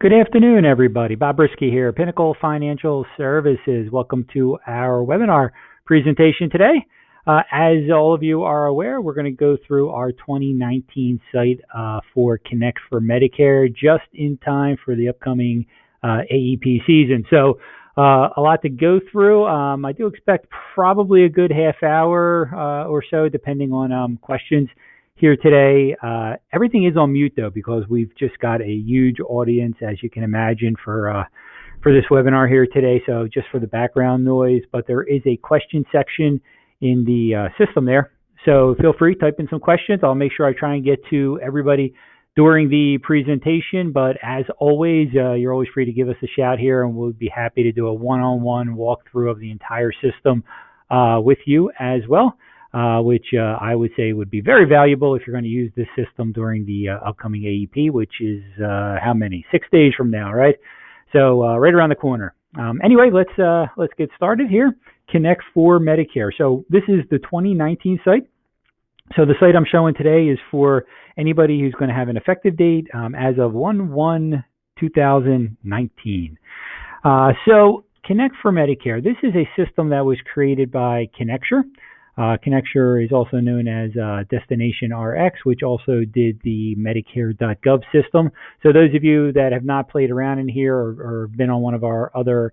Good afternoon, everybody. Bob Brisky here, Pinnacle Financial Services. Welcome to our webinar presentation today. As all of you are aware, we're going to go through our 2019 site for Connect4Medicare just in time for the upcoming AEP season. So a lot to go through. I do expect probably a good half hour or so, depending on questions here today. Everything is on mute though, because we've just got a huge audience, as you can imagine, for this webinar here today. So just for the background noise, but there is a question section in the system there. So feel free to type in some questions. I'll make sure I try and get to everybody during the presentation. But as always, you're always free to give us a shout here, and we'll be happy to do a one-on-one walkthrough of the entire system with you as well. Which I would say would be very valuable if you're going to use this system during the upcoming AEP, which is how many? 6 days from now, right? So right around the corner. Anyway, let's get started here. Connect4Medicare. So this is the 2019 site. So the site I'm showing today is for anybody who's going to have an effective date as of 1/1/2019. So Connect4Medicare. This is a system that was created by Connect4. Connect4 is also known as Destination RX, which also did the Medicare.gov system. So those of you that have not played around in here or been on one of our other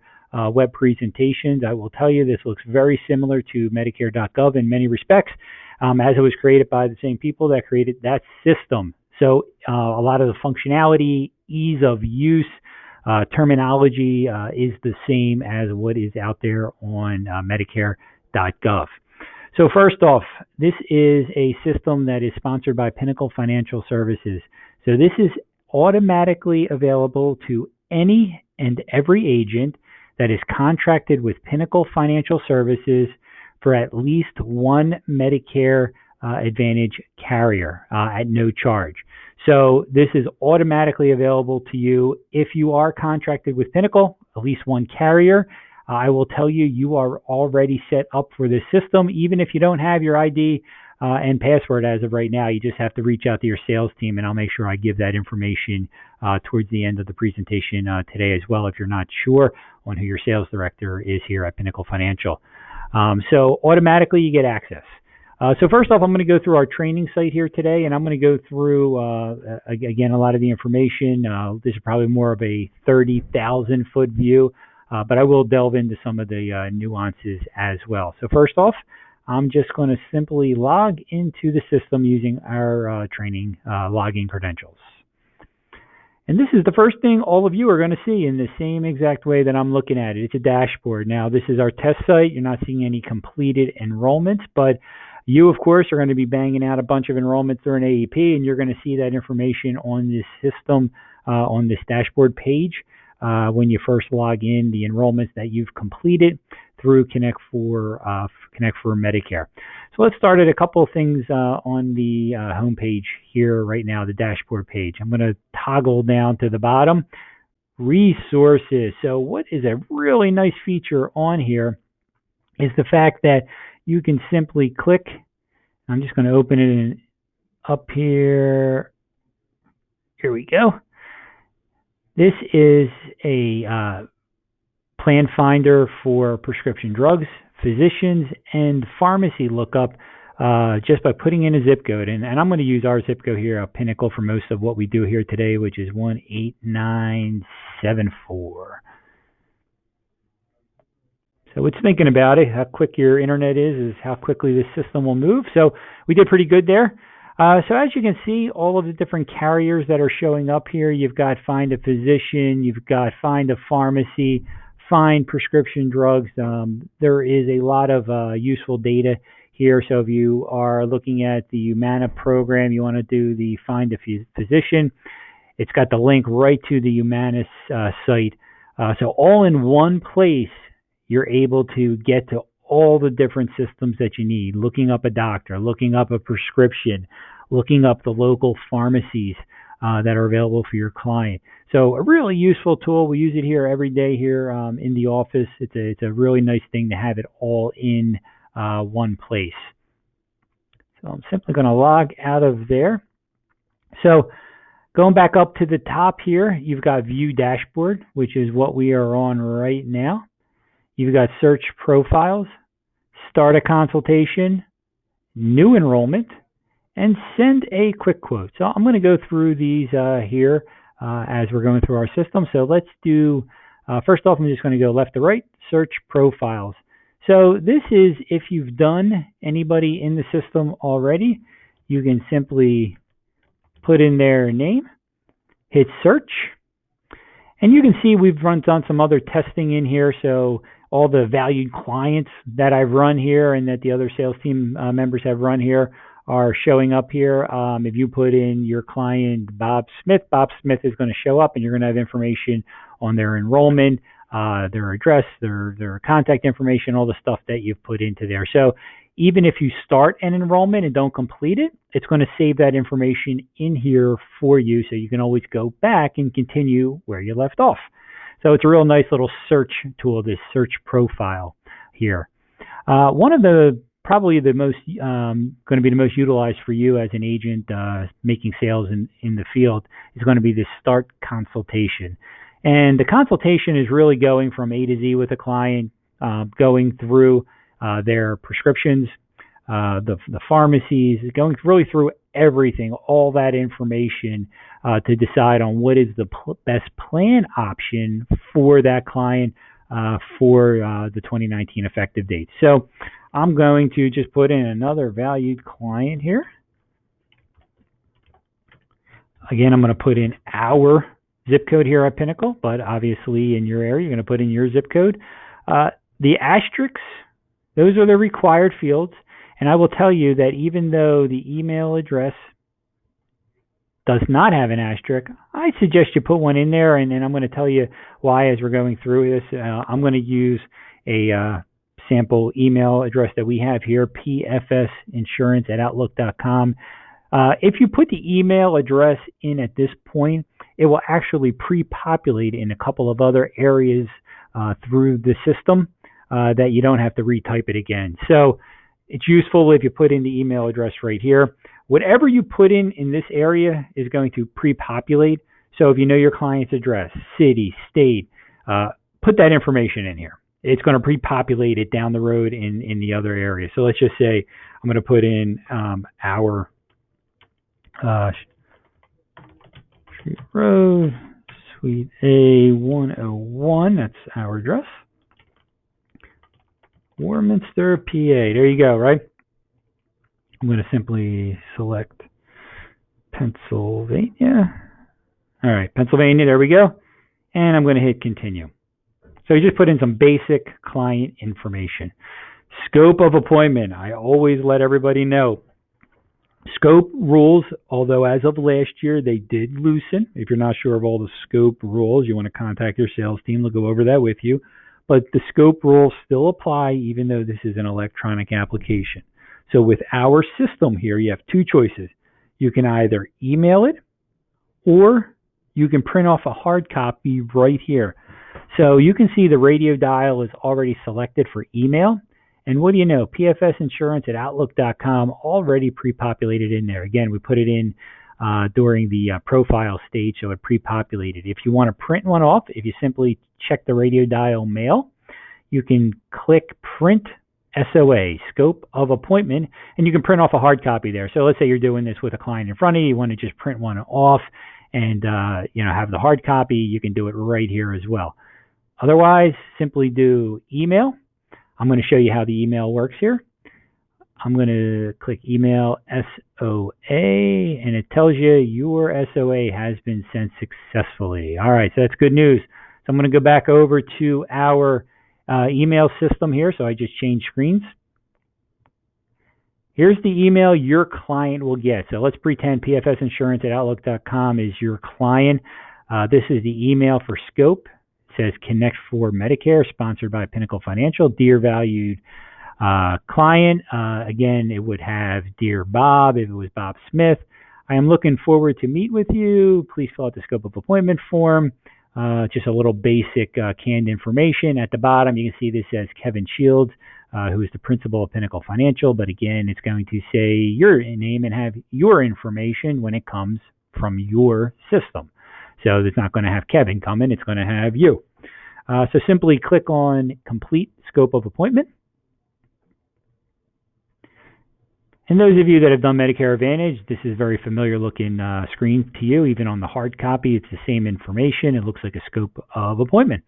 web presentations, I will tell you this looks very similar to Medicare.gov in many respects, as it was created by the same people that created that system. So a lot of the functionality, ease of use, terminology is the same as what is out there on Medicare.gov. So first off, this is a system that is sponsored by Pinnacle Financial Services. So this is automatically available to any and every agent that is contracted with Pinnacle Financial Services for at least one Medicare Advantage carrier at no charge. So this is automatically available to you if you are contracted with Pinnacle, at least one carrier. I will tell you, you are already set up for this system. Even if you don't have your ID and password as of right now, you just have to reach out to your sales team, and I'll make sure I give that information towards the end of the presentation today as well, if you're not sure on who your sales director is here at Pinnacle Financial. So automatically you get access. So first off, I'm going to go through our training site here today, and I'm going to go through, again, a lot of the information. This is probably more of a 30,000-foot view. But I will delve into some of the nuances as well. So first off, I'm just going to simply log into the system using our training login credentials. And this is the first thing all of you are going to see in the same exact way that I'm looking at it. It's a dashboard. Now, this is our test site. You're not seeing any completed enrollments, but you, of course, are going to be banging out a bunch of enrollments during AEP, and you're going to see that information on this system, on this dashboard page. When you first log in, the enrollments that you've completed through Connect4Medicare. So let's start at a couple of things on the home page here right now, the dashboard page. I'm going to toggle down to the bottom. Resources. So what is a really nice feature on here is the fact that you can simply click. I'm just going to open it in up here. Here we go. This is a plan finder for prescription drugs, physicians, and pharmacy lookup just by putting in a zip code. And I'm going to use our zip code here at Pinnacle for most of what we do here today, which is 18974. So it's thinking about it. How quick your internet is how quickly this system will move. So we did pretty good there. So as you can see, all of the different carriers that are showing up here, you've got find a physician, you've got find a pharmacy, find prescription drugs. There is a lot of useful data here. So if you are looking at the Humana program, you want to do the find a physician, it's got the link right to the Humana site. So all in one place, you're able to get to all the different systems that you need, looking up a doctor, looking up a prescription, looking up the local pharmacies that are available for your client. So a really useful tool. We use it here every day here in the office. It's a really nice thing to have it all in one place. So I'm simply going to log out of there. So Going back up to the top here, you've got View Dashboard, which is what we are on right now. You've got Search Profiles, Start a Consultation, New Enrollment, and Send a Quick Quote. So I'm going to go through these here as we're going through our system. So let's do, first off, I'm just going to go left to right, Search Profiles. So this is if you've done anybody in the system already, you can simply put in their name, hit search, and you can see we've done some other testing in here. So all the valued clients that I've run here and that the other sales team members have run here are showing up here. If you put in your client Bob Smith is going to show up, and you're going to have information on their enrollment, their address, their contact information, all the stuff that you've put into there. So even if you start an enrollment and don't complete it, it's going to save that information in here for you, so you can always go back and continue where you left off. So it's a real nice little search tool, this search profile here. One of the probably the most going to be the most utilized for you as an agent making sales in the field is going to be this start consultation. And the consultation is really going from A to Z with a client, going through their prescriptions, the pharmacies, going really through everything, all that information to decide on what is the best plan option for that client for the 2019 effective date. So I'm going to just put in another valued client here. Again, I'm going to put in our zip code here at Pinnacle, but obviously in your area, you're going to put in your zip code. The asterisks, those are the required fields. And I will tell you that even though the email address does not have an asterisk, I suggest you put one in there, and I'm going to tell you why as we're going through this. I'm going to use a sample email address that we have here, pfsinsurance@outlook.com. If you put the email address in at this point, it will actually pre-populate in a couple of other areas through the system that you don't have to retype it again. So it's useful if you put in the email address right here. Whatever you put in this area is going to pre-populate. So if you know your client's address, city, state, put that information in here. It's going to pre-populate it down the road in the other area. So let's just say I'm going to put in our Street Road, Suite A101. That's our address. Warminster, PA. There you go, right? I'm going to simply select Pennsylvania. All right, Pennsylvania, there we go. And I'm going to hit continue. So you just put in some basic client information. Scope of appointment. I always let everybody know. Scope rules, although as of last year, they did loosen. If you're not sure of all the scope rules, you want to contact your sales team. They'll go over that with you. But the scope rules still apply even though this is an electronic application. So with our system here, you have two choices. You can either email it or you can print off a hard copy right here. So you can see the radio dial is already selected for email. And what do you know? pfsinsurance@outlook.com already pre-populated in there. Again, we put it in during the profile stage, so it pre-populated. If you want to print one off, if you simply check the radio dial mail, you can click print SOA, scope of appointment, and you can print off a hard copy there. So let's say you're doing this with a client in front of you, you want to just print one off and have the hard copy, you can do it right here as well. Otherwise, simply do email. I'm going to show you how the email works here. I'm going to click email SOA, and it tells you your SOA has been sent successfully. All right, so that's good news. So I'm going to go back over to our email system here. So I just changed screens. Here's the email your client will get. So let's pretend pfsinsurance@outlook.com is your client. This is the email for scope. It says Connect4Medicare, sponsored by Pinnacle Financial. Dear valued client, again, it would have Dear Bob if it was Bob Smith. I am looking forward to meet with you. Please fill out the scope of appointment form. Just a little basic canned information. At the bottom, you can see this says Kevin Shields, who is the principal of Pinnacle Financial. But again, it's going to say your name and have your information when it comes from from your system. So it's not going to have Kevin come in, it's going to have you. So simply click on Complete Scope of Appointment. And those of you that have done Medicare Advantage, this is a very familiar looking screen to you. Even on the hard copy, it's the same information. It looks like a scope of appointment.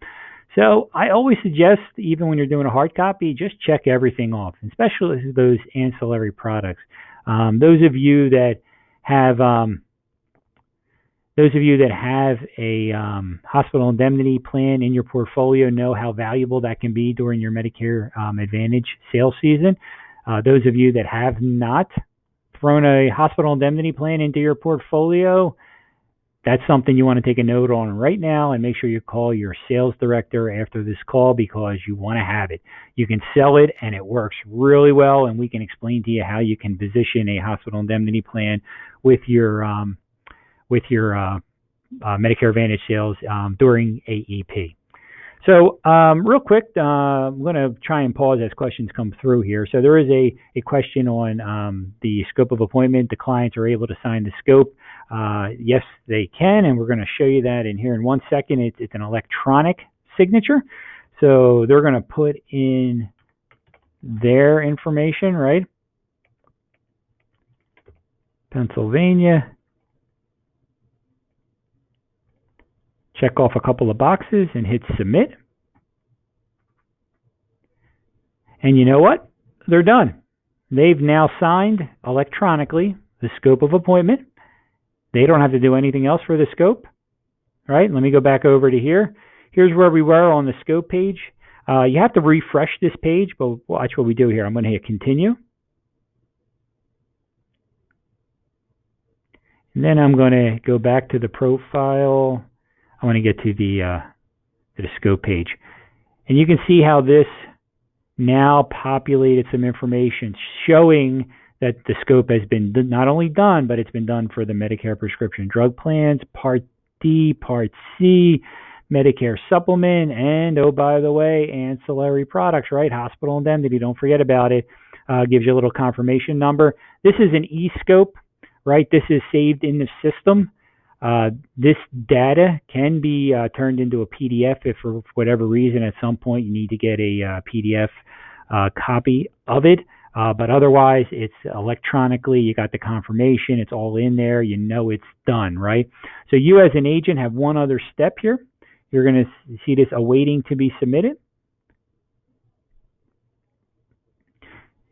So I always suggest, even when you're doing a hard copy, just check everything off, especially those ancillary products. Those of you that have a hospital indemnity plan in your portfolio know how valuable that can be during your Medicare Advantage sales season. Those of you that have not thrown a hospital indemnity plan into your portfolio, that's something you want to take a note on right now, and make sure you call your sales director after this call, because you want to have it. You can sell it and it works really well, and we can explain to you how you can position a hospital indemnity plan with your Medicare Advantage sales during AEP. So real quick, I'm going to try and pause as questions come through here. So there is a question on the scope of appointment. The clients are able to sign the scope. Yes, they can, and we're going to show you that in here in 1 second. It's an electronic signature. So they're going to put in their information, right? Pennsylvania. Check off a couple of boxes and hit submit. And you know what? They're done. They've now signed electronically the scope of appointment. They don't have to do anything else for the scope. All right, let me go back over to here. Here's where we were on the scope page. You have to refresh this page, but watch what we do here. I'm going to hit continue. And then I'm going to go back to the profile. I want to get to the scope page. And you can see how this now populated some information showing that the scope has been not only done, but it's been done for the Medicare prescription drug plans, Part D, Part C, Medicare supplement, and oh, by the way, ancillary products, right? Hospital indemnity, don't forget about it. Gives you a little confirmation number. This is an e-scope, right? This is saved in the system. This data can be turned into a PDF if for whatever reason at some point you need to get a PDF copy of it. But otherwise, it's electronically. You got the confirmation. It's all in there. You know it's done, right? So you as an agent have one other step here. You're going to see this awaiting to be submitted.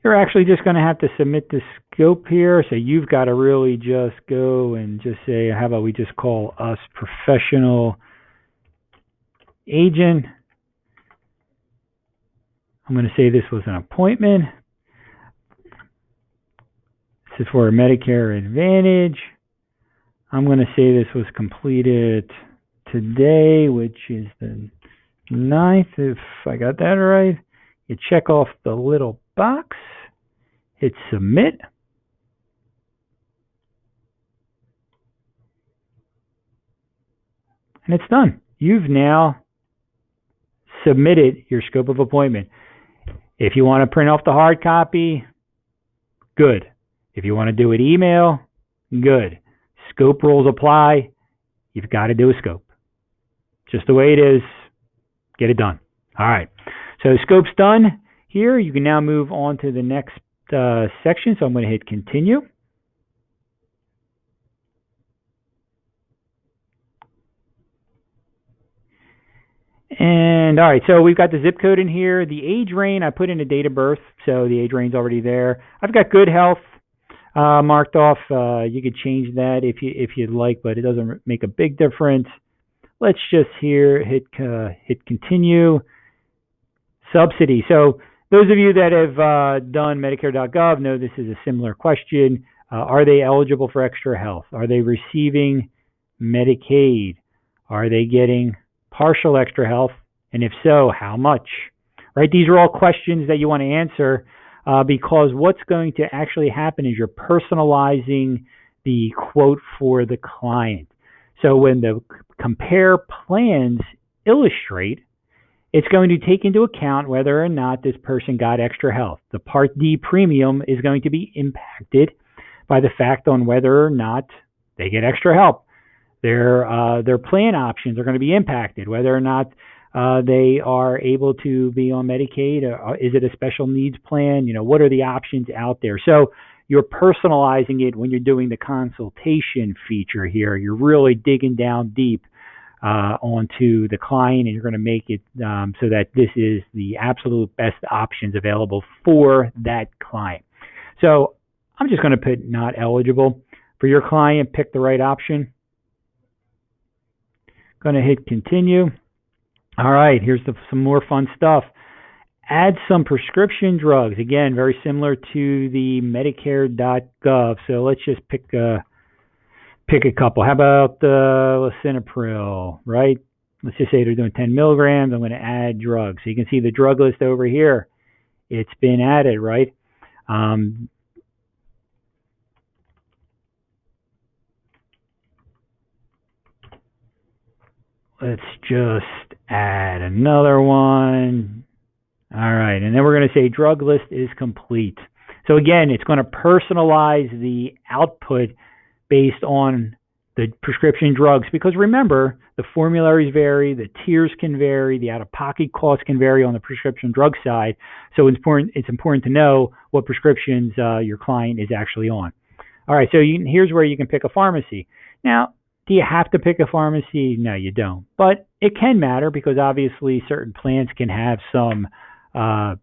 You're actually just going to have to submit the scope here. So you've got to really just go and just say, how about we just call us professional agent. I'm going to say this was an appointment. This is for a Medicare Advantage. I'm going to say this was completed today, which is the 9th, if I got that right. You check off the little box, hit submit. And it's done. You've now submitted your scope of appointment. If you want to print off the hard copy, good. If you want to do it email, good. Scope rules apply. You've got to do a scope. Just the way it is. Get it done. All right. So the scope's done. Here, you can now move on to the next section. So I'm going to hit continue. And all right, so we've got the zip code in here. The age range, I put in a date of birth, so the age range is already there. I've got good health marked off. You could change that if you'd like, but it doesn't make a big difference. Let's just here hit continue. Subsidy. So those of you that have done Medicare.gov know this is a similar question. Are they eligible for extra health? Are they receiving Medicaid? Are they getting partial extra health? And if so, how much? Right? These are all questions that you want to answer because what's going to actually happen is you're personalizing the quote for the client. So when the compare plans illustrate, it's going to take into account whether or not this person got extra health. The Part D premium is going to be impacted by the fact on whether or not they get extra help. Their plan options are going to be impacted, whether or not they are able to be on Medicaid. Is it a special needs plan? What are the options out there? So you're personalizing it when you're doing the consultation feature here. You're really digging down deep onto the client, and you're going to make it so that this is the absolute best options available for that client. So I'm just going to put not eligible. For your client, pick the right option. Going to hit continue. All right, here's some more fun stuff. Add some prescription drugs. Again, very similar to the Medicare.gov. So let's just pick a couple. How about lisinopril, right? Let's just say they're doing 10 milligrams. I'm going to add drugs. So you can see the drug list over here. It's been added, right? Let's just add another one. All right, and then we're going to say drug list is complete. So again, it's going to personalize the output based on the prescription drugs, because remember, the formularies vary, the tiers can vary, the out-of-pocket costs can vary on the prescription drug side. So it's important to know what prescriptions your client is actually on. All right, so here's where you can pick a pharmacy. Now, do you have to pick a pharmacy? No, you don't. But it can matter, because obviously certain plans can have some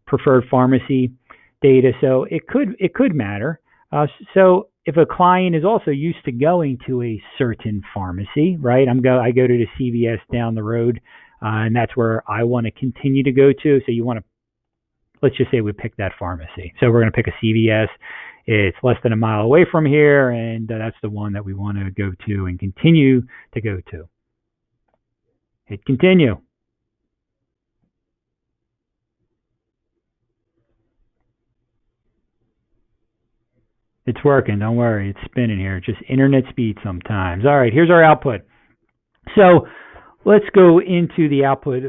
preferred pharmacy data, so it could matter. So if a client is also used to going to a certain pharmacy, right? I go to the CVS down the road, and that's where I want to continue to go to. So let's just say we pick that pharmacy. So we're going to pick a CVS. It's less than a mile away from here, and that's the one that we want to go to and continue to go to. Hit continue. It's working. Don't worry. It's spinning here. It's just internet speed sometimes. All right, here's our output. So let's go into the output.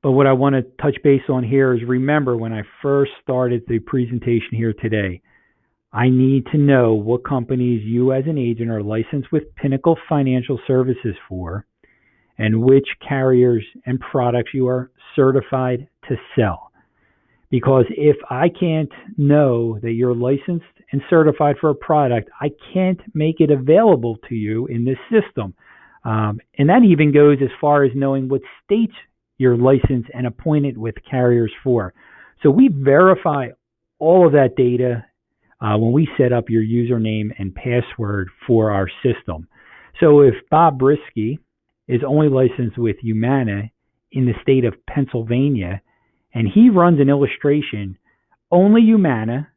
But what I want to touch base on here is, remember when I first started the presentation here today, I need to know what companies you as an agent are licensed with Pinnacle Financial Services for, and which carriers and products you are certified to sell. Because if I can't know that you're licensed and certified for a product, I can't make it available to you in this system. And that even goes as far as knowing what states you're licensed and appointed with carriers for. So we verify all of that data when we set up your username and password for our system. So if Bob Brisky is only licensed with Humana in the state of Pennsylvania, and he runs an illustration, only Humana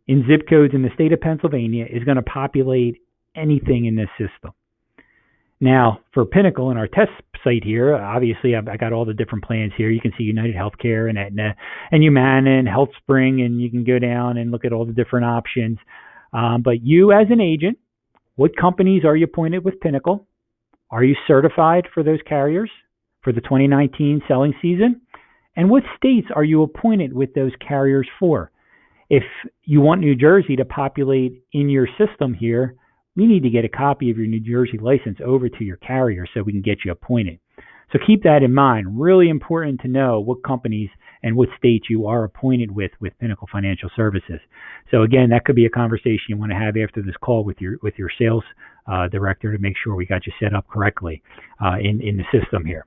in zip codes in the state of Pennsylvania is going to populate anything in this system. Now, for Pinnacle in our test site here, obviously I got all the different plans here. You can see United Healthcare and Aetna and Humana and HealthSpring, and you can go down and look at all the different options. But you as an agent, what companies are you appointed with Pinnacle? Are you certified for those carriers for the 2019 selling season? And what states are you appointed with those carriers for? If you want New Jersey to populate in your system here, we need to get a copy of your New Jersey license over to your carrier so we can get you appointed. So keep that in mind. Really important to know what companies and what states you are appointed with Pinnacle Financial Services. So again, that could be a conversation you want to have after this call with your sales director to make sure we got you set up correctly in the system here.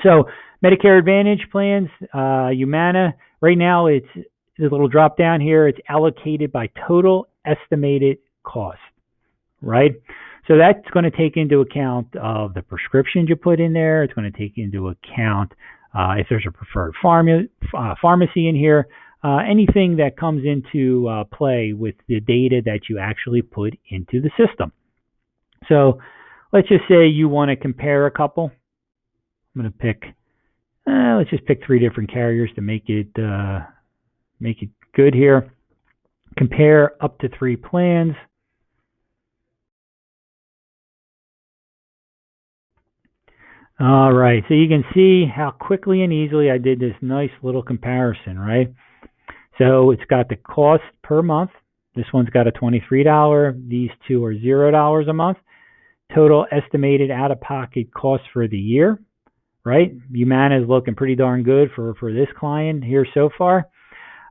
So Medicare Advantage plans, Humana, right now it's a little drop down here. It's allocated by total estimated cost, right? So that's going to take into account of the prescriptions you put in there. It's going to take into account if there's a preferred pharmacy in here, anything that comes into play with the data that you actually put into the system. So let's just say you want to compare a couple. I'm going to pick, let's just pick 3 different carriers to make it good here. Compare up to 3 plans. All right, so you can see how quickly and easily I did this nice little comparison, right? So it's got the cost per month. This one's got a $23. These two are $0 a month. total estimated out-of-pocket costs for the year, right? Humana is looking pretty darn good for this client here so far.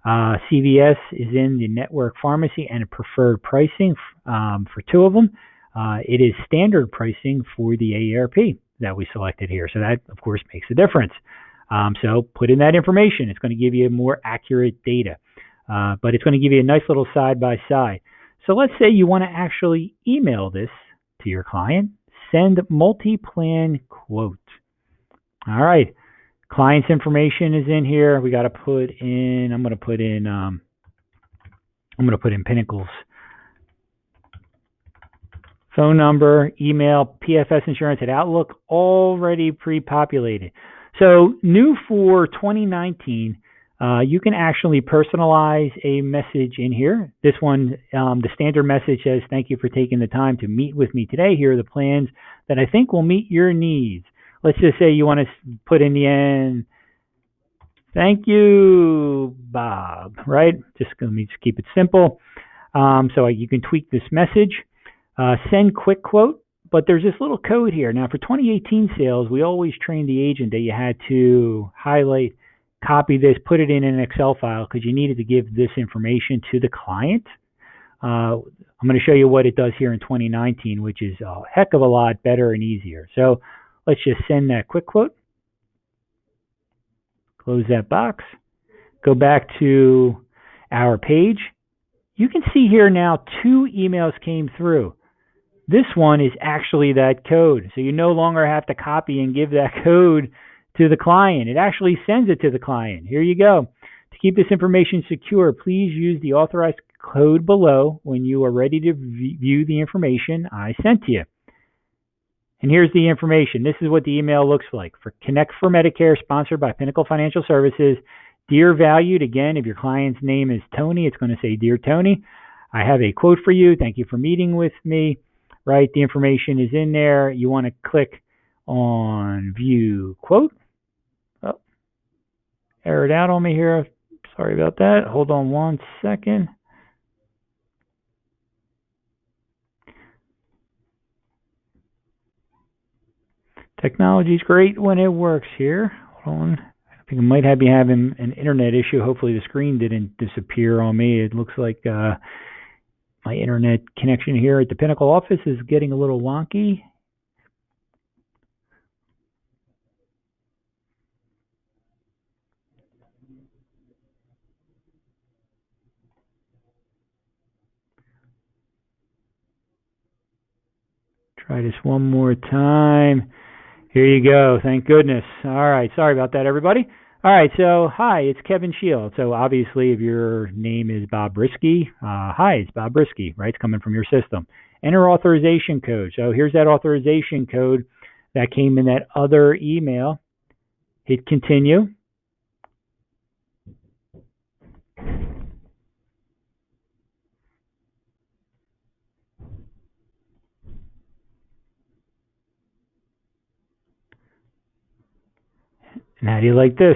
CVS is in the network pharmacy and a preferred pricing for two of them. It is standard pricing for the AARP that we selected here. So that, of course, makes a difference. So put in that information. It's going to give you more accurate data, but it's going to give you a nice little side-by-side. So let's say you want to actually email this to your client. Send multi-plan quote. All right. Client's information is in here. We got to put in, I'm going to put in Pinnacle's phone number, email, PFS Insurance at Outlook, already pre-populated. So new for 2019, you can actually personalize a message in here. This one, the standard message says, thank you for taking the time to meet with me today. Here are the plans that I think will meet your needs. Let's just say you want to put in the end, thank you, Bob, right? Let me just keep it simple. So you can tweak this message. Send quick quote, but there's this little code here. Now for 2018 sales, we always trained the agent that you had to highlight, copy this, put it in an Excel file because you needed to give this information to the client. I'm going to show you what it does here in 2019, which is a heck of a lot better and easier. So let's just send that quick quote. Close that box. Go back to our page. You can see here now 2 emails came through. This one is actually that code. So you no longer have to copy and give that code to the client. It actually sends it to the client. Here you go. To keep this information secure, please use the authorized code below when you are ready to view the information I sent to you. And here's the information. This is what the email looks like. For Connect4Medicare, sponsored by Pinnacle Financial Services. Dear valued, again, if your client's name is Tony, it's going to say, Dear Tony, I have a quote for you. Thank you for meeting with me. Right, the information is in there. You want to click on View Quote. Oh, errored out on me here. Sorry about that. Hold on one second. Technology's great when it works here. Hold on. I think I might be having an internet issue. Hopefully the screen didn't disappear on me. It looks like my internet connection here at the Pinnacle office is getting a little wonky. Try this one more time. Here you go. Thank goodness. All right. Sorry about that, everybody. All right. So, hi, it's Kevin Shield. So, obviously, if your name is Bob Brisky, hi, it's Bob Brisky, right? It's coming from your system. Enter authorization code. So, here's that authorization code that came in that other email. Hit continue. And how do you like this?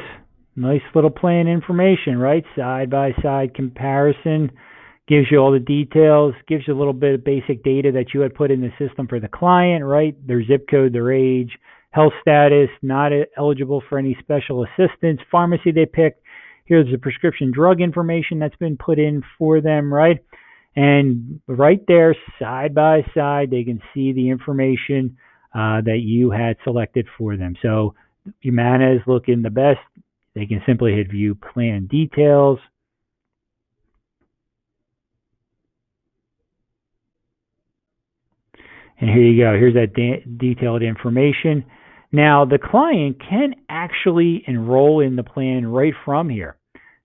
Nice little plan information, right? Side-by-side comparison. Gives you all the details. Gives you a little bit of basic data that you had put in the system for the client, right? Their zip code, their age, health status, not eligible for any special assistance, pharmacy they picked. Here's the prescription drug information that's been put in for them, right? And right there, side-by-side, they can see the information that you had selected for them. So Humana is looking the best. They can simply hit View Plan Details. And here you go. Here's that detailed information. Now, the client can actually enroll in the plan right from here.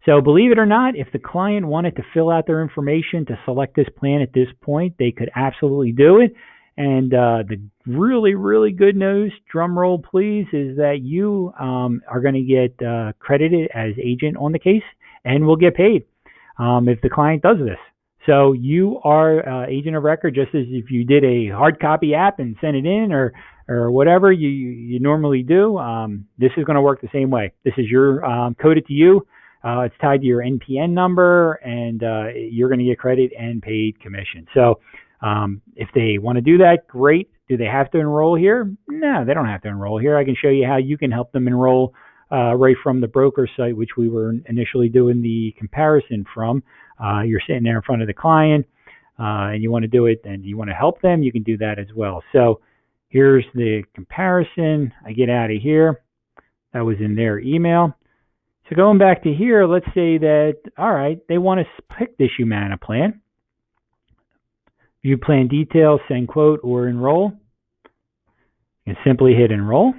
So believe it or not, if the client wanted to fill out their information to select this plan at this point, they could absolutely do it. And the really, really good news, drum roll please, is that you are going to get credited as agent on the case and will get paid if the client does this. So you are agent of record, just as if you did a hard copy app and sent it in or whatever you normally do. This is going to work the same way. This is your coded to you. It's tied to your NPN number, and you're going to get credit and paid commission. So if they want to do that, great. Do they have to enroll here? No, they don't have to enroll here. I can show you how you can help them enroll right from the broker site, which we were initially doing the comparison from. You're sitting there in front of the client, and you want to do it, and you want to help them, you can do that as well. So here's the comparison. I get out of here. That was in their email. So going back to here, let's say that, all right, they want to pick this Humana plan. View plan details, send quote, or enroll. You can simply hit enroll.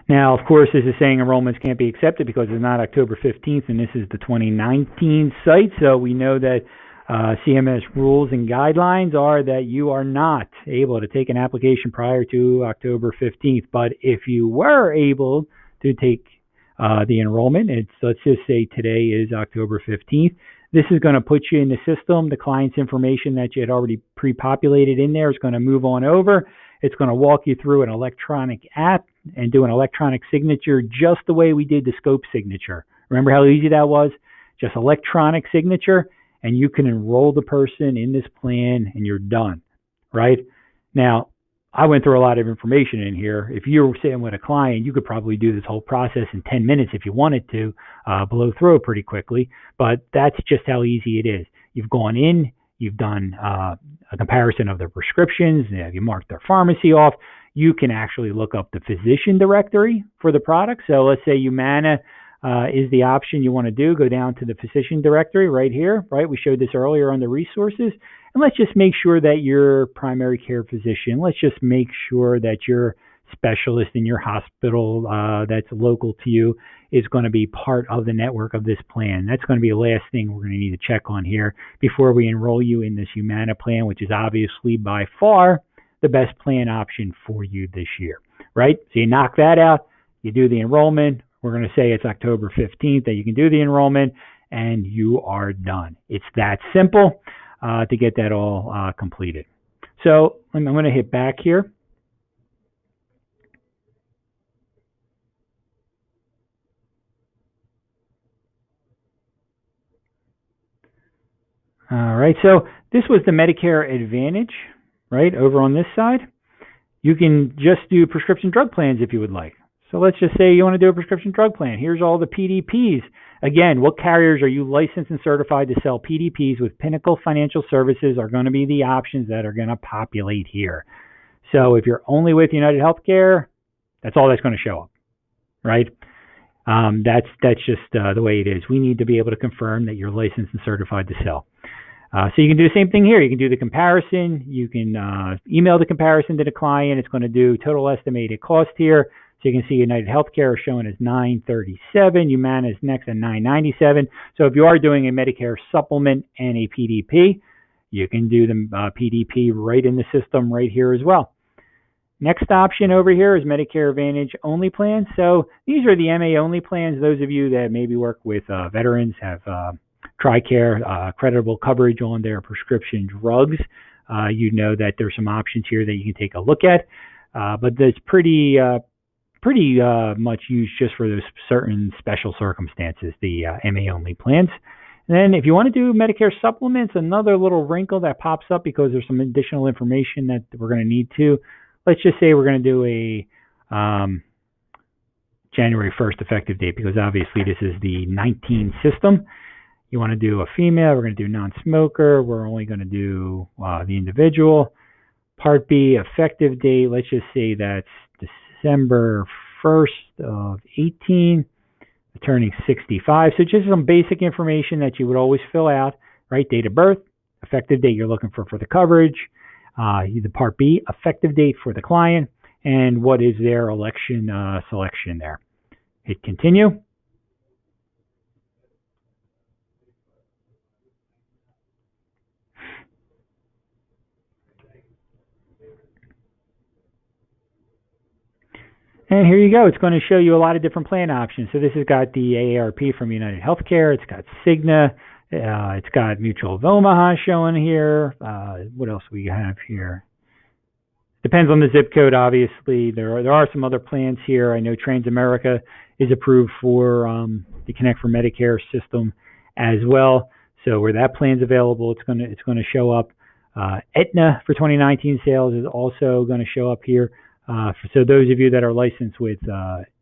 Now, of course, this is saying enrollments can't be accepted because it's not October 15th, and this is the 2019 site. So we know that CMS rules and guidelines are that you are not able to take an application prior to October 15th. But if you were able to take the enrollment, let's just say today is October 15th, this is going to put you in the system. The client's information that you had already pre-populated in there is going to move on over. It's going to walk you through an electronic app and do an electronic signature just the way we did the scope signature. Remember how easy that was? Just electronic signature, and you can enroll the person in this plan, and you're done, right? Now, I went through a lot of information in here. If you were sitting with a client, you could probably do this whole process in 10 minutes if you wanted to, blow through it pretty quickly, but that's just how easy it is. You've gone in, you've done a comparison of their prescriptions, you marked their pharmacy off. You can actually look up the physician directory for the product. So let's say Humana is the option you want to do. Go down to the physician directory right here, right? We showed this earlier on the resources. And let's just make sure that your primary care physician, let's just make sure that your specialist in your hospital that's local to you is going to be part of the network of this plan. That's going to be the last thing we're going to need to check on here before we enroll you in this Humana plan, which is obviously by far the best plan option for you this year, right? So you knock that out, you do the enrollment. We're going to say it's October 15th that you can do the enrollment, and you are done. It's that simple to get that all completed. So I'm going to hit back here. All right, so this was the Medicare Advantage, right, over on this side. You can just do prescription drug plans if you would like. So let's just say you want to do a prescription drug plan. Here's all the PDPs. Again, what carriers are you licensed and certified to sell PDPs with? Pinnacle Financial Services are going to be the options that are going to populate here. So if you're only with United Healthcare, that's all that's going to show up, right? That's just the way it is. We need to be able to confirm that you're licensed and certified to sell. So you can do the same thing here. You can do the comparison. You can email the comparison to the client. It's going to do total estimated cost here. So you can see United Healthcare is showing as $937. Humana is next at $997. So if you are doing a Medicare supplement and a PDP, you can do the PDP right in the system right here as well. Next option over here is Medicare Advantage only plans. So these are the MA only plans. Those of you that maybe work with veterans, have TRICARE, creditable coverage on their prescription drugs. You know that there's some options here that you can take a look at, but that's pretty much used just for those certain special circumstances, the MA only plans. And then if you want to do Medicare supplements, another little wrinkle that pops up because there's some additional information that we're going to need to. Let's just say we're going to do a January 1st effective date because obviously this is the 19 system. You want to do a female, we're going to do non-smoker. We're only going to do the individual. Part B effective date, let's just say that's December 1st of 18, turning 65. So just some basic information that you would always fill out, right? Date of birth, effective date you're looking for the coverage, the Part B, effective date for the client, and what is their election selection there. Hit continue. And here you go. It's going to show you a lot of different plan options. So this has got the AARP from United Healthcare. It's got Cigna. It's got Mutual of Omaha showing here. What else we have here? Depends on the zip code, obviously. There are some other plans here. I know Transamerica is approved for the Connect4Medicare system as well. So where that plan's available, it's going to show up. Aetna for 2019 sales is also going to show up here. So those of you that are licensed with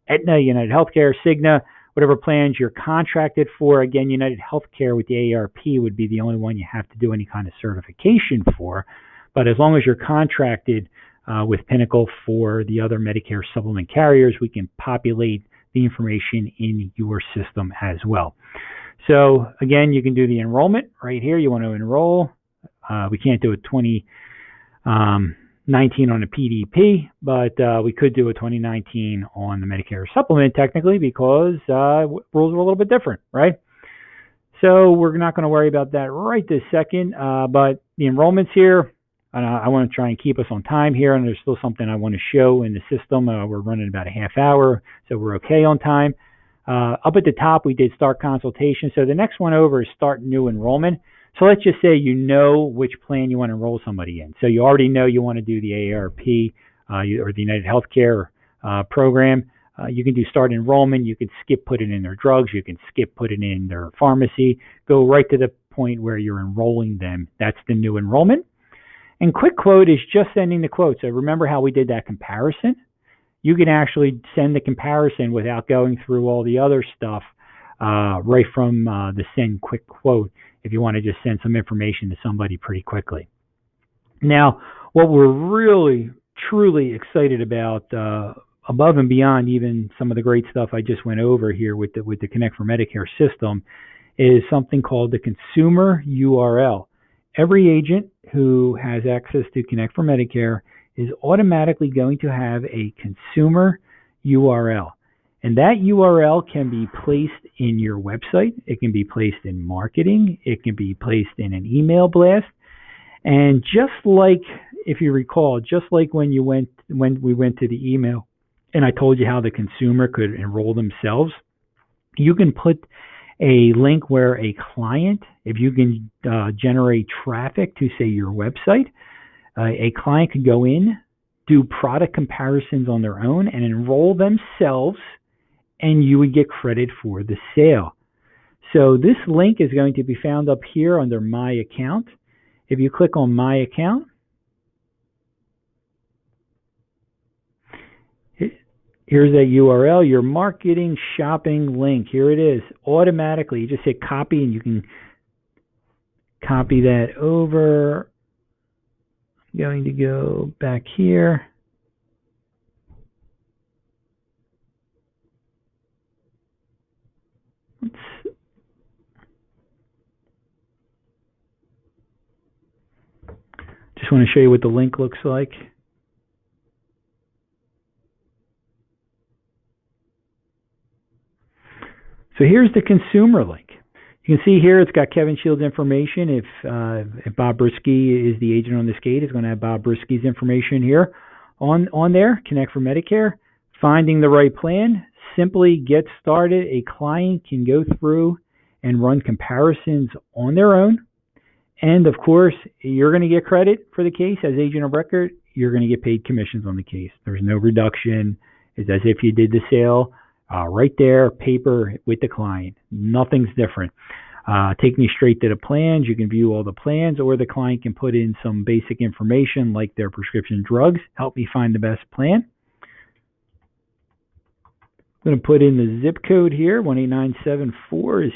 Aetna, United Healthcare, Cigna, whatever plans you're contracted for, again, United Healthcare with the AARP would be the only one you have to do any kind of certification for. But as long as you're contracted with Pinnacle for the other Medicare supplement carriers, we can populate the information in your system as well. So again, you can do the enrollment right here. You want to enroll. We can't do a 2019 on a PDP, but we could do a 2019 on the Medicare supplement technically because rules are a little bit different, right? So we're not going to worry about that right this second, but the enrollments here, I want to try and keep us on time here, and there's still something I want to show in the system. We're running about a half hour, so we're okay on time. Up at the top, we did start consultation. So the next one over is start new enrollment. So let's just say you know which plan you want to enroll somebody in. So you already know you want to do the AARP or the United Healthcare program. You can do start enrollment. You can skip putting in their drugs. You can skip putting in their pharmacy. Go right to the point where you're enrolling them. That's the new enrollment. And quick quote is just sending the quote. So remember how we did that comparison? You can actually send the comparison without going through all the other stuff right from the send quick quote if you want to just send some information to somebody pretty quickly. Now, what we're really, truly excited about, above and beyond even some of the great stuff I just went over here with the Connect4Medicare system, is something called the consumer URL. Every agent who has access to Connect4Medicare is automatically going to have a consumer URL. And that URL can be placed in your website. It can be placed in marketing. It can be placed in an email blast. And just like, if you recall, just like when we went to the email and I told you how the consumer could enroll themselves, you can put a link where a client, if you can generate traffic to, say, your website, a client could go in, do product comparisons on their own, and enroll themselves, and you would get credit for the sale. So this link is going to be found up here under My Account. If you click on My Account, here's a URL, your marketing shopping link. Here it is, automatically. You just hit copy, and you can copy that over. I'm going to go back here. Just want to show you what the link looks like. So here's the consumer link. You can see here it's got Kevin Shields' information. If Bob Brisky is the agent on this case, it's going to have Bob Brisky's information here on there. Connect4Medicare. Finding the right plan. Simply get started. A client can go through and run comparisons on their own. And of course, you're going to get credit for the case as agent of record. You're going to get paid commissions on the case. There's no reduction. It's as if you did the sale right there, paper with the client. Nothing's different. Taking you straight to the plans. You can view all the plans, or the client can put in some basic information like their prescription drugs. Help me find the best plan. I'm going to put in the zip code here. 18974 is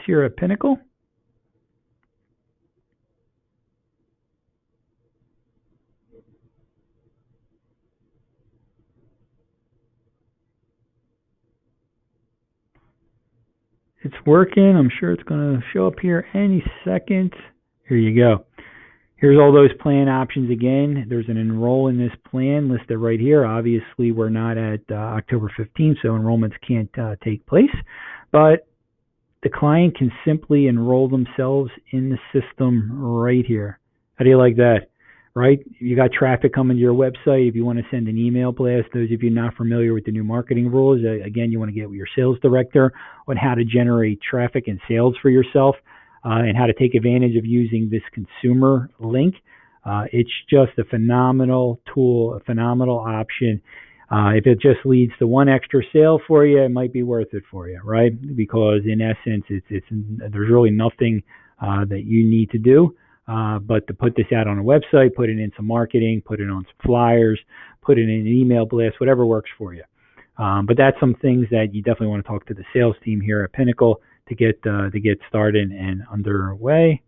here at Pinnacle. It's working. I'm sure it's going to show up here any second. Here you go. Here's all those plan options again. There's an enroll in this plan listed right here. Obviously, we're not at October 15th, so enrollments can't take place. But the client can simply enroll themselves in the system right here. How do you like that? Right? You got traffic coming to your website. If you want to send an email blast, those of you not familiar with the new marketing rules, again, you want to get with your sales director on how to generate traffic and sales for yourself and how to take advantage of using this consumer link. It's just a phenomenal tool, a phenomenal option. If it just leads to one extra sale for you, it might be worth it for you, right? Because in essence, there's really nothing that you need to do. But to put this out on a website, put it in some marketing, put it on some flyers, put it in an email blast, whatever works for you. But that's some things that you definitely want to talk to the sales team here at Pinnacle to get started and underway.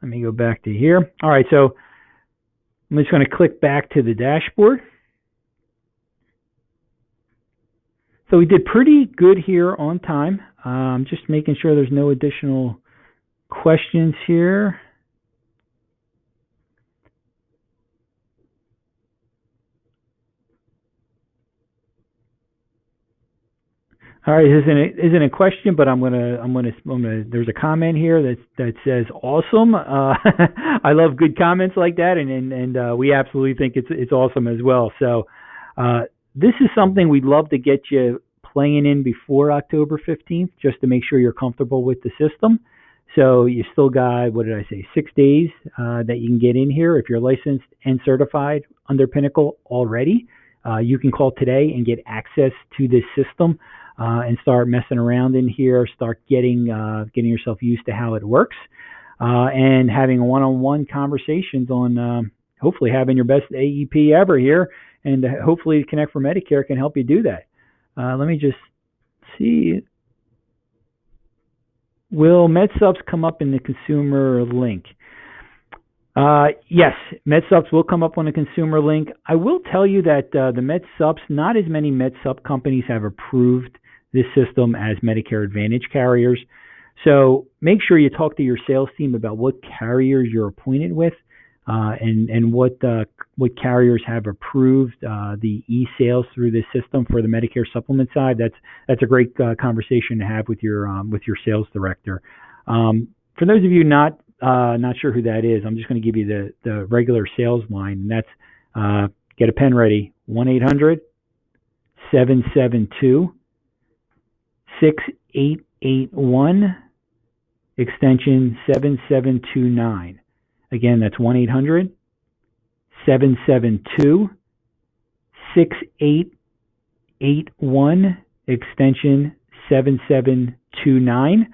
Let me go back to here. All right, so I'm just going to click back to the dashboard. So we did pretty good here on time. Just making sure there's no additional questions here. All right, isn't a question, but I'm gonna. There's a comment here that says awesome. I love good comments like that, and we absolutely think it's awesome as well. So this is something we'd love to get you playing in before October 15th, just to make sure you're comfortable with the system. So you still got, what did I say, 6 days that you can get in here if you're licensed and certified under Pinnacle already. You can call today and get access to this system. And start messing around in here, start getting yourself used to how it works, and having one-on-one conversations on hopefully having your best AEP ever here, and hopefully Connect4Medicare can help you do that. Let me just see. Will MedSups come up in the consumer link? Yes, MedSups will come up on the consumer link. I will tell you that the MedSups, not as many MedSup companies have approved this system as Medicare Advantage carriers. So make sure you talk to your sales team about what carriers you're appointed with, and what carriers have approved the e-sales through this system for the Medicare supplement side. That's a great conversation to have with your sales director. For those of you not sure who that is, I'm just going to give you the regular sales line, and that's get a pen ready, 1-800-772 6881, extension 7729. Again, that's 1-800-772 6881, extension 7729.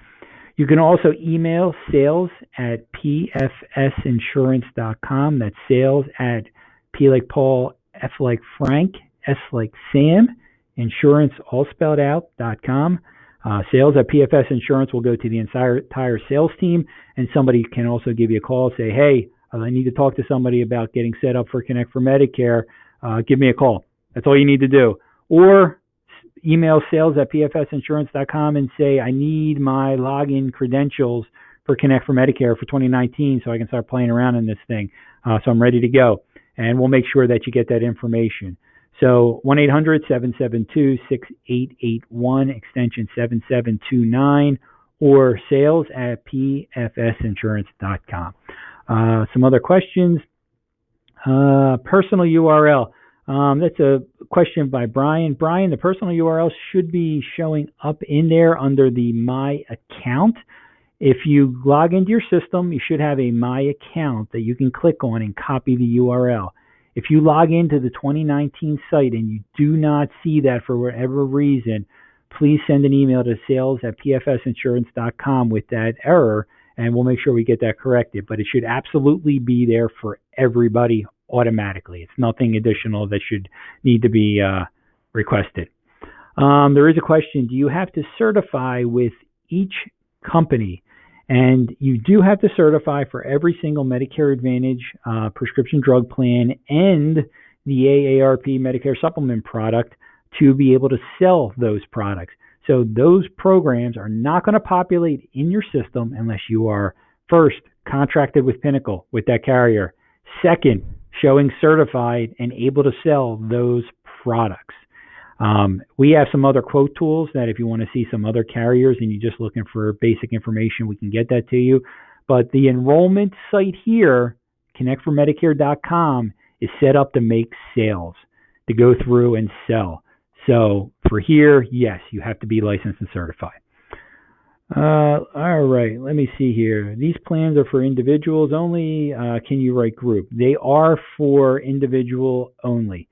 You can also email sales@pfsinsurance.com. That's sales@P like Paul, F like Frank, S like Sam, insurance all spelled out.com. Sales at PFS Insurance will go to the entire sales team, and somebody can also give you a call, say, hey, I need to talk to somebody about getting set up for Connect4Medicare. Give me a call. That's all you need to do. Or email sales@pfsinsurance.com and say, I need my login credentials for Connect4Medicare for 2019 so I can start playing around in this thing. So I'm ready to go. And we'll make sure that you get that information. So 1-800-772-6881, extension 7729, or sales@pfsinsurance.com. Some other questions. Personal URL. That's a question by Brian. Brian, the personal URL should be showing up in there under the My Account. If you log into your system, you should have a My Account that you can click on and copy the URL. If you log into the 2019 site and you do not see that for whatever reason, please send an email to sales@pfsinsurance.com with that error, and we'll make sure we get that corrected. But it should absolutely be there for everybody automatically. It's nothing additional that should need to be requested. There is a question, do you have to certify with each company? And you do have to certify for every single Medicare Advantage prescription drug plan and the AARP Medicare supplement product to be able to sell those products. So those programs are not going to populate in your system unless you are, first, contracted with Pinnacle, with that carrier. Second, showing certified and able to sell those products. We have some other quote tools that if you want to see some other carriers and you're just looking for basic information, we can get that to you. But the enrollment site here, Connect4Medicare.com, is set up to make sales, to go through and sell. So for here, yes, you have to be licensed and certified. All right, let me see here. These plans are for individuals only. Can you write group? They are for individual only.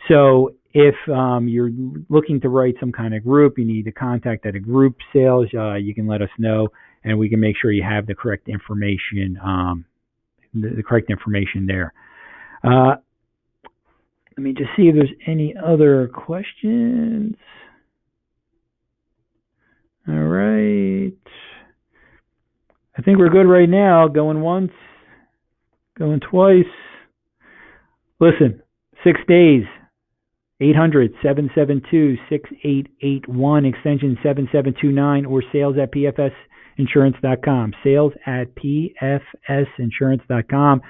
So if you're looking to write some kind of group, you need to contact at a group sales, you can let us know. and we can make sure you have the correct information, the correct information there. Let me just see if there's any other questions. All right. I think we're good right now. Going once, going twice. Listen, 6 days, 800-772-6881, extension 7729, or sales@pfsinsurance.com. Sales@pfsinsurance.com.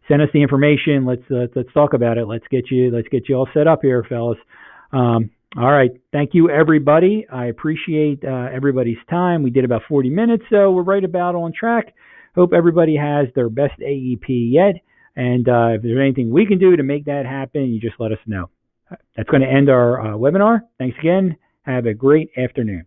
Send us the information. Let's talk about it. Let's get you all set up here, fellas. All right. Thank you, everybody. I appreciate everybody's time. We did about 40 minutes, so we're right about on track. Hope everybody has their best AEP yet. And if there's anything we can do to make that happen, you just let us know. That's going to end our webinar. Thanks again. Have a great afternoon.